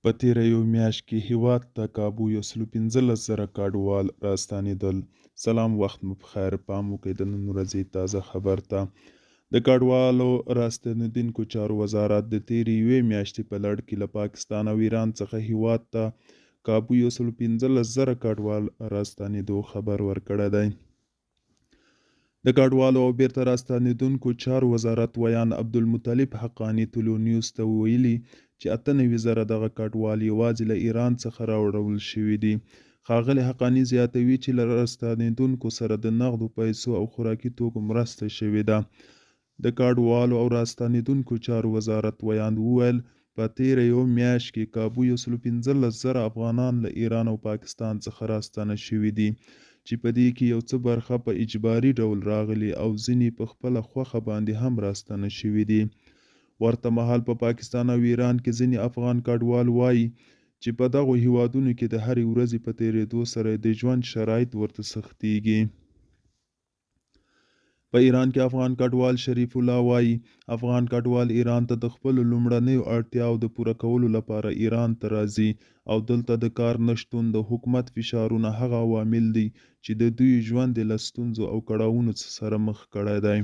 په تېره یو میاشت کې هېواد ته کابو 115,000 کډوال راستنېدل. سلام، وخت مو پخیر. پام وکړئ د نن ورځې تازه خبر ته. د کډوالو راستنېدونکو چارو وزارت د تېرې یوې میاشتې په لړ کې له پاکستان او ایران څخه هېواد ته کابو 115,000 کډوال راستنېدو خبر ورکړی دی. د کډوالو او بیرته راستنېدونکو چارو وزارت ویان عبدالمطلب حقاني طلوع نیوز ته ویلي چې 98,000 دغه کډوال یوازې له ایران څخه راوړل شوي دي. ښاغلي حقاني زیاتوي چې له راستنېدونکو سره د نغدو پیسو او خوراکي توکو مرسته شوې ده. د کډوالو او راستنېدونکو چارو وزارت ویان وویل په تېره یو میاشت کې کابو 115,000 افغانان له ایران او پاکستان څخه راستنه شوي دي چې په دې کې یو څه برخه په اجباري ډول راغلي او ځینې په خپله خوښه باندې هم راستنه شوي دي. ورته مهال په پاکستان او ایران کې ځینې افغان کډوال وایي چې په دغو هیوادونو کې د هرې ورځې په تېرېدو سره د ژوند شرایط ورته سختیږي. په ایران کې افغان کډوال شریف الله وایي افغان کډوال ایران ته د خپلو لومړنیو اړتیاوو د پوره کولو لپاره ایران ته راځي او دلته د کار نشتون د حکومت فشارونه هغه عوامل دي چې د دوی ژوند له ستونزو او کړاوونو سره مخ کړی دی.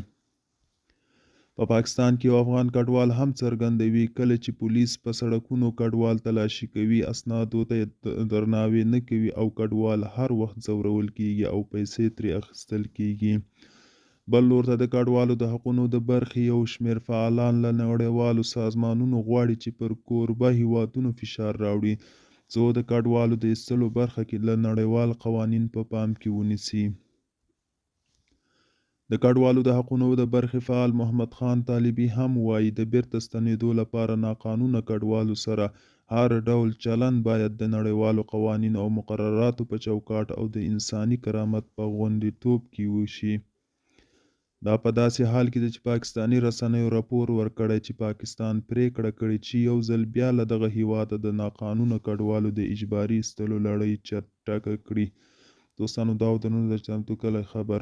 په پاکستان کې یو افغان کډوال هم څرګندوي کله چې پولیس په سړکونو کډوال تلاشي کوي اسنادو ته درناوی نه کوي او کډوال هر وخت ځورول کیږي او پیسې ترې اخیستل کیږي. بل لور ته د کډوالو د حقونو د برخې یو شمېر فعالان له نړیوالو سازمانونو غواړي چې پر کوربه هیوادونو فشار راوړي څو د کډوالو د ایستلو برخه کې له نړیوال قوانین په پام کې ونیسي. د کډوالو د حقونو د برخې فعال محمد خان طالبي هم وایي د بیرته ستنېدو لپاره ناقانونه کډوالو سره هر ډول چلند باید د نړیوالو قوانینو او مقرراتو په چوکاټ او د انساني کرامت په غونډیتوب کې وشي. دا په داسې حال کې ده چې پاکستاني رسنیو راپور ورکړی چې پاکستان پریکړه کړې چې یو ځل بیا له دغه هیواده د ناقانونه کډوالو د اجباري ایستلو لړۍ چټکه کړي. دوستانو دا و د نن ورځې چمتو کلی خبر.